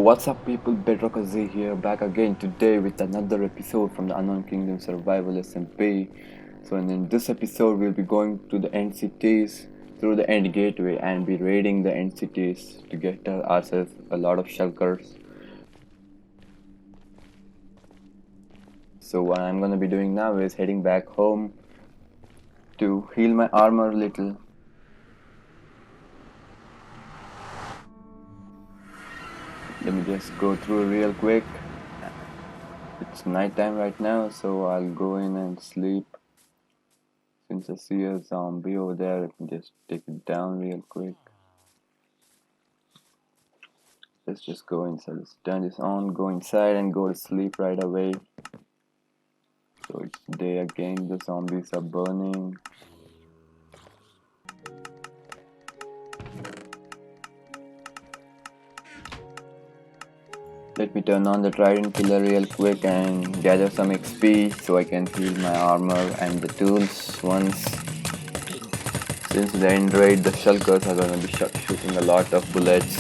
What's up people, Bedrockedition here, back again today with another episode from the Unknown Kingdom Survival SMP. So in this episode we'll be going to the end cities through the end gateway and be raiding the end cities to get ourselves a lot of shulkers. So what I'm gonna be doing now is heading back home to heal my armor a little. Let me just go through real quick. It's nighttime right now, so I'll go in and sleep. Since I see a zombie over there, I can just take it down real quick. Let's just go inside. Let's turn this on, go inside and go to sleep right away. So it's day again, the zombies are burning. Let me turn on the trident killer real quick and gather some XP so I can heal my armor and the tools once. Since the end raid, the shulkers are gonna be shooting a lot of bullets.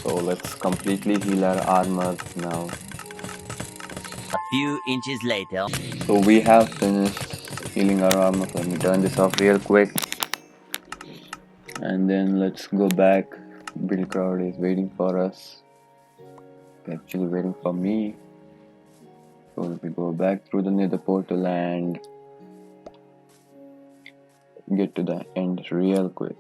So let's completely heal our armor now. A few inches later. So we have finished healing our armor. Let me turn this off real quick. And then let's go back. Build crowd is waiting for us. Actually waiting for me. So let me go back through the nether portal and get to the end real quick.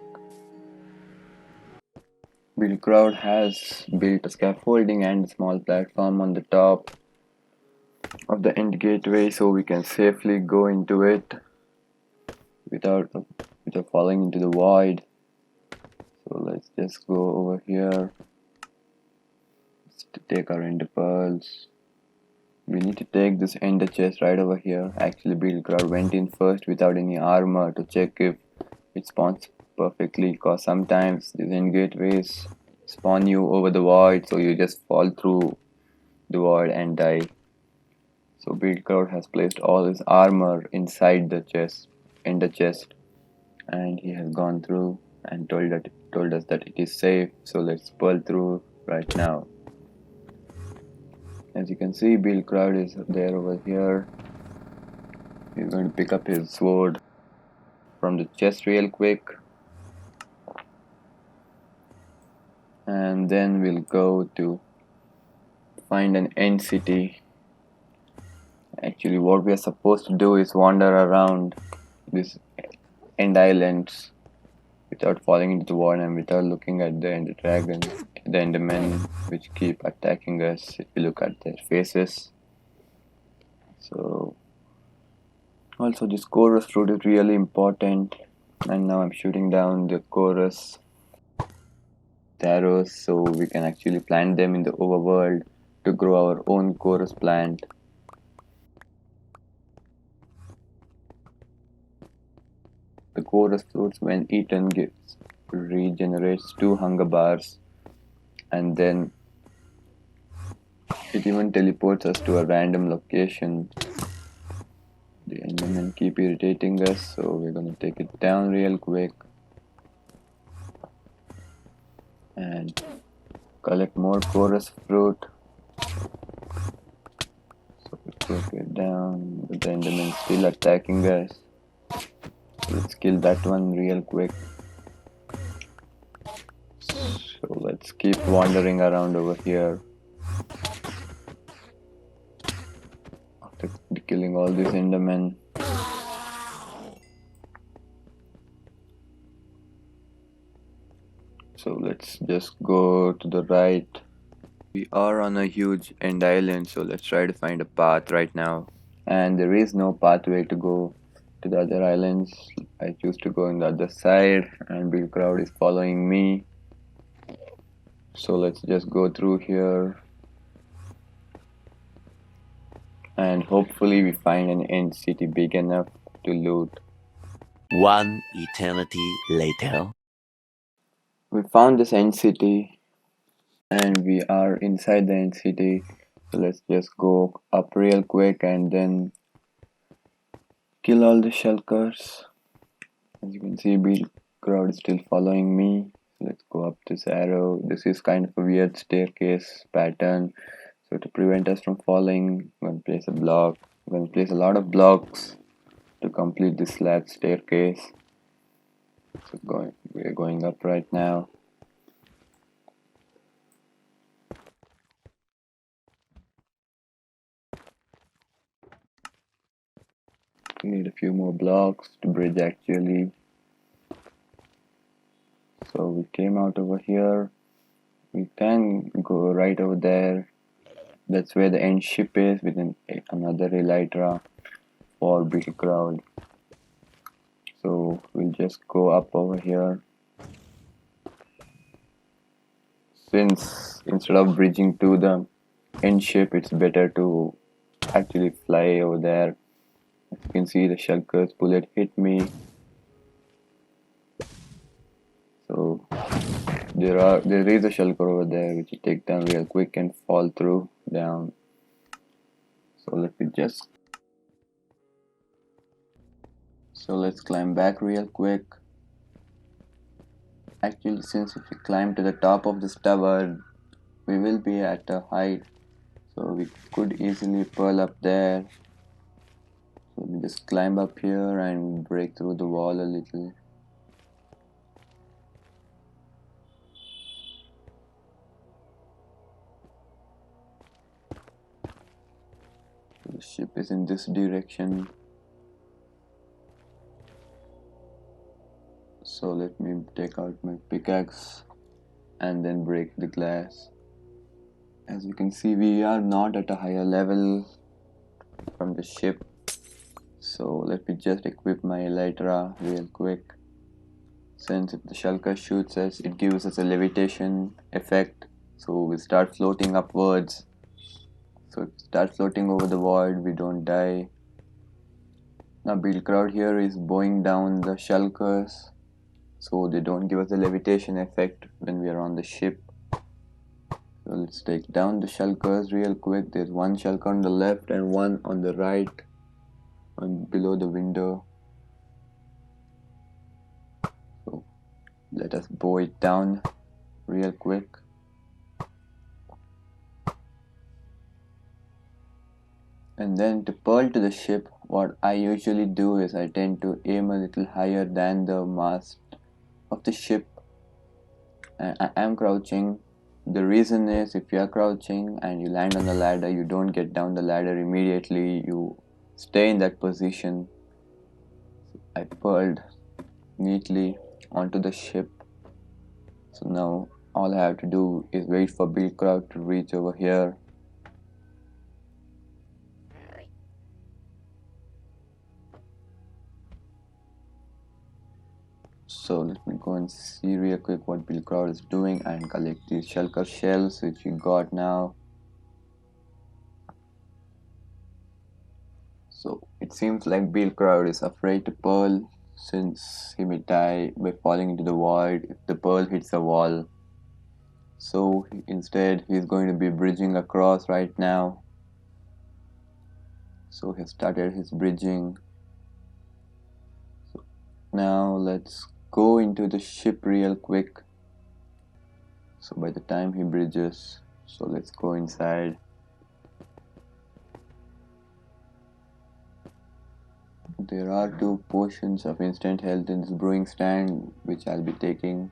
Build crowd has built a scaffolding and a small platform on the top of the end gateway so we can safely go into it without falling into the void. So let's just go over here. Let's take our ender pearls. We need to take this ender chest right over here. Actually, build crowd went in first without any armor to check if it spawns perfectly, because sometimes these end gateways spawn you over the void, so you just fall through the void and die. So build crowd has placed all his armor inside the ender chest, and he has gone through and told us that it is safe. So let's pull through right now. As you can see, build crowd is there over here. He's going to pick up his sword from the chest real quick, and then we'll go to find an end city. Actually, what we are supposed to do is wander around these end islands without falling into the water and without looking at the ender dragon, the endermen which keep attacking us if you look at their faces. So also this chorus fruit is really important, and now I'm shooting down the chorus arrows so we can actually plant them in the overworld to grow our own chorus plant. The chorus fruits, when eaten, regenerates 2 hunger bars, and then it even teleports us to a random location. The endermen keep irritating us, so we're gonna take it down real quick and collect more chorus fruit. So we take it down, but the endermen still attacking us. Let's kill that one real quick. So let's keep wandering around over here. After killing all these endermen, so let's just go to the right. We are on a huge end island, so let's try to find a path right now. And there is no pathway to go to the other islands. I choose to go on the other side, and build crowd is following me. So let's just go through here, and hopefully we find an end city big enough to loot. One eternity later. We found this end city, and we are inside the end city. So let's just go up real quick and then kill all the shulkers. As you can see, build crowd is still following me, Let's go up this arrow. This is kind of a weird staircase pattern. So to prevent us from falling, I'm going to place a block. I'm going to place a lot of blocks to complete this slab staircase. So we're going up right now. We need a few more blocks to bridge actually. So we came out over here. We can go right over there. That's where the end ship is with another elytra for beetle crowd. So we'll just go up over here. Since instead of bridging to the end ship, it's better to actually fly over there. As you can see, the shulker's bullet hit me. So there is a shulker over there which you take down real quick and fall through down. So let's climb back real quick. Actually, since if we climb to the top of this tower, we will be at a height, so we could easily pearl up there. So we just climb up here and break through the wall a little. So the ship is in this direction. So let me take out my pickaxe and then break the glass. As you can see, we are not at a higher level from the ship. So let me just equip my elytra real quick. Since if the shulker shoots us, it gives us a levitation effect. So we start floating upwards. So if we start floating over the void, we don't die. Now beetle crowd here is bowing down the shulkers, so they don't give us the levitation effect when we are on the ship. So let's take down the shulkers real quick. There's one shulker on the left and one on the right and below the window. So let us bow it down real quick. And then to pearl to the ship, what I usually do is I tend to aim a little higher than the mast of the ship. And I am crouching. The reason is if you are crouching and you land on the ladder, you don't get down the ladder immediately, you stay in that position. I pearled neatly onto the ship. So now all I have to do is wait for beetle crowd to reach over here. So let me go and see real quick what beetle crowd is doing and collect these shulker shells which we got now. So it seems like beetle crowd is afraid to pearl since he may die by falling into the void if the pearl hits a wall. So instead he's going to be bridging across right now. So he started his bridging. So now let's go into the ship real quick. So by the time he bridges, so let's go inside. There are 2 potions of instant health in this brewing stand which I'll be taking.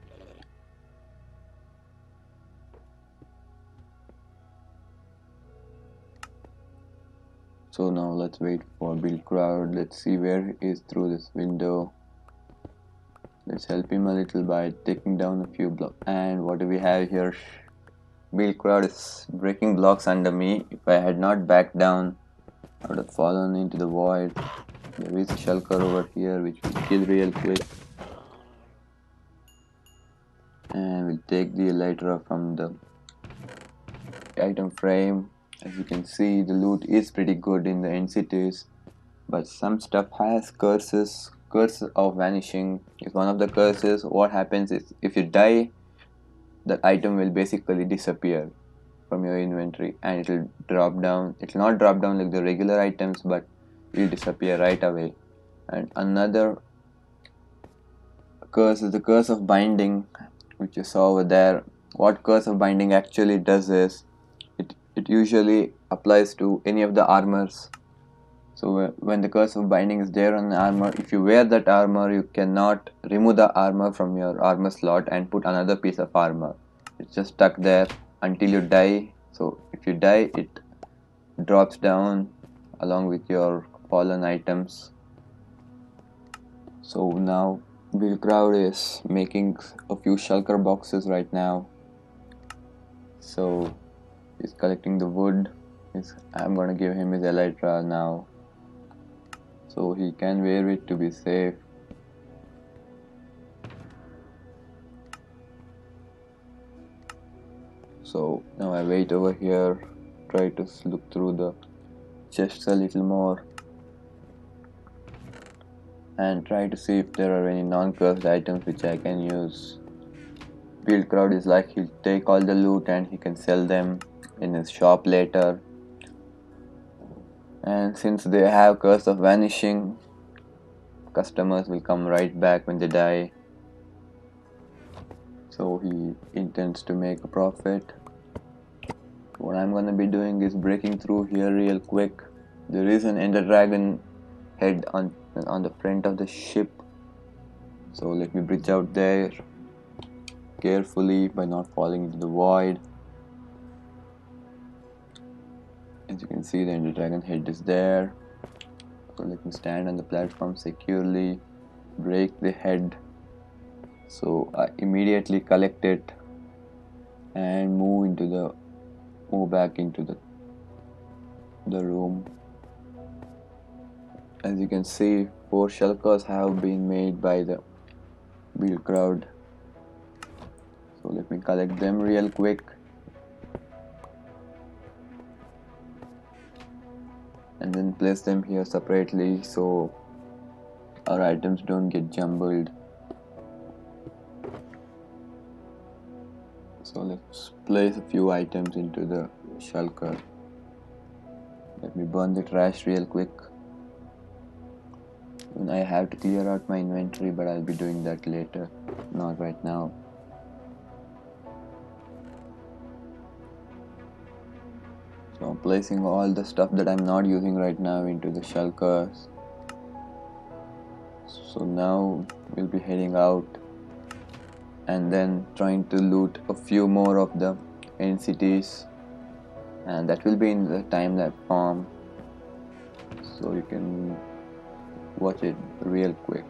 So now let's wait for beetle crowd. Let's see where he is through this window. Let's help him a little by taking down a few blocks. And what do we have here? Beetle crowd is breaking blocks under me. If I had not backed down, I would have fallen into the void. There is a shulker over here which we'll kill real quick. And we'll take the elytra from the item frame. As you can see, the loot is pretty good in the end cities, but some stuff has curses. Curse of vanishing is one of the curses. What happens is if you die, that item will basically disappear from your inventory and it will drop down. It will not drop down like the regular items, but it will disappear right away. And another curse is the curse of binding. which you saw over there. What curse of binding actually does is it usually applies to any of the armors. So when the curse of binding is there on the armor, if you wear that armor, you cannot remove the armor from your armor slot and put another piece of armor. It's just stuck there until you die. So if you die, it drops down along with your fallen items. So now Bill Crowd is making a few shulker boxes right now. So he's collecting the wood. I'm gonna give him his elytra now, so he can wear it to be safe. So now I wait over here, try to look through the chests a little more and try to see if there are any non-cursed items which I can use. Build Crowd is like he'll take all the loot and he can sell them in his shop later. And since they have curse of vanishing, customers will come right back when they die. So he intends to make a profit. What I'm gonna be doing is breaking through here real quick. There is an ender dragon head on the front of the ship, so let me bridge out there carefully by not falling into the void. As you can see, the ender dragon head is there, so let me stand on the platform securely, break the head. So I immediately collect it and move back into the room. As you can see, 4 shulkers have been made by the Build Crowd. So let me collect them real quick. And then place them here separately so our items don't get jumbled. So let's place a few items into the shulker. Let me burn the trash real quick. And I have to clear out my inventory, but I'll be doing that later, not right now. So I'm placing all the stuff that I'm not using right now into the shulkers. So now we'll be heading out and then trying to loot a few more of the entities, and that will be in the time-lapse form, so you can watch it real quick.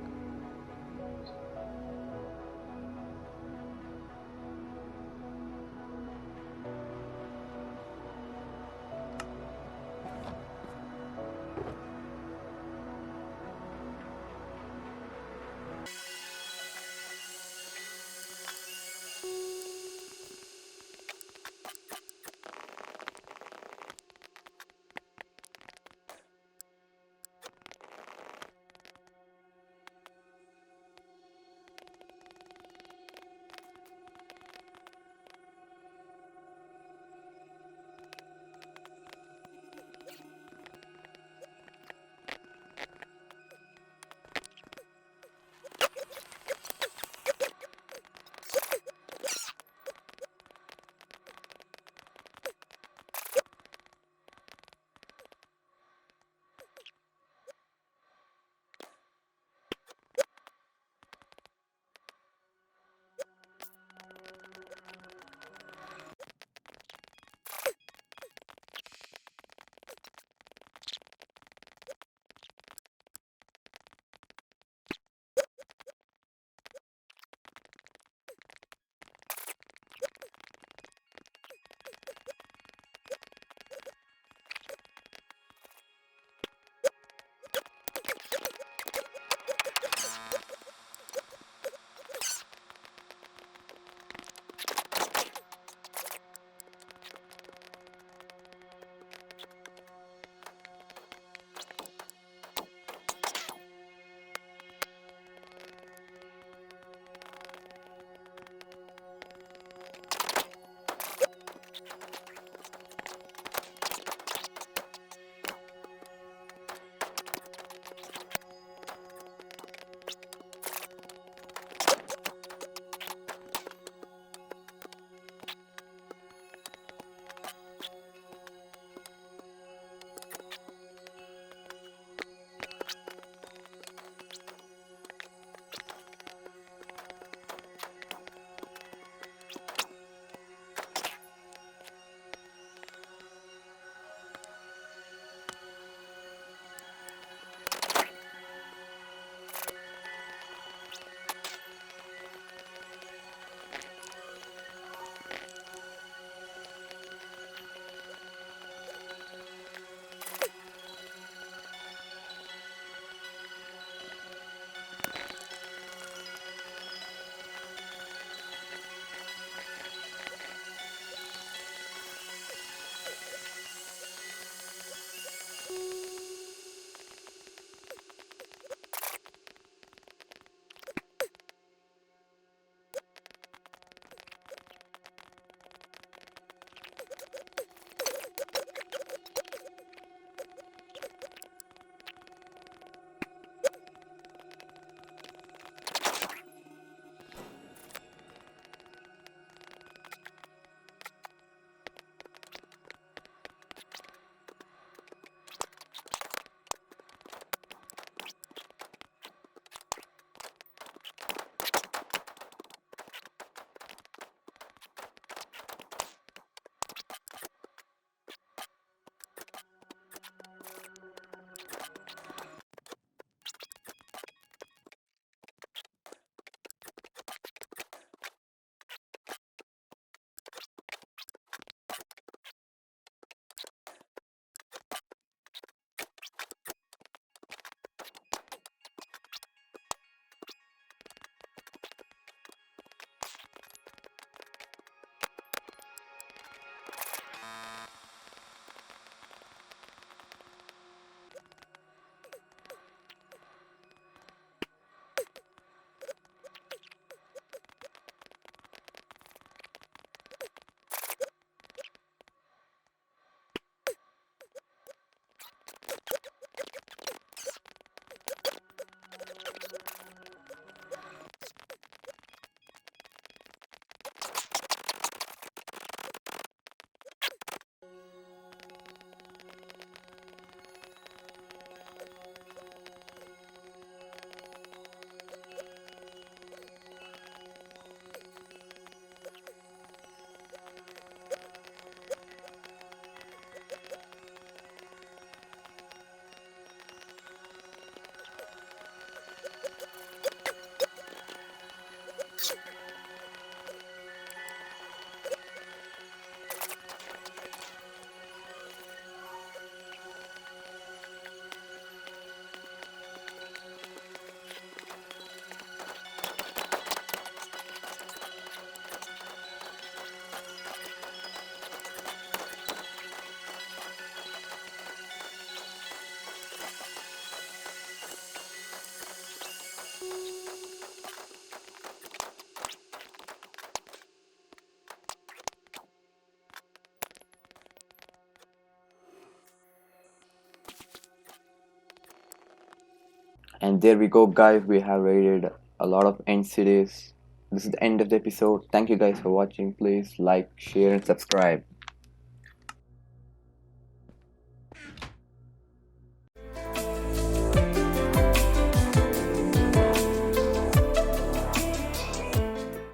And there we go, guys. We have raided a lot of end cities. This is the end of the episode. Thank you guys for watching. Please like, share, and subscribe.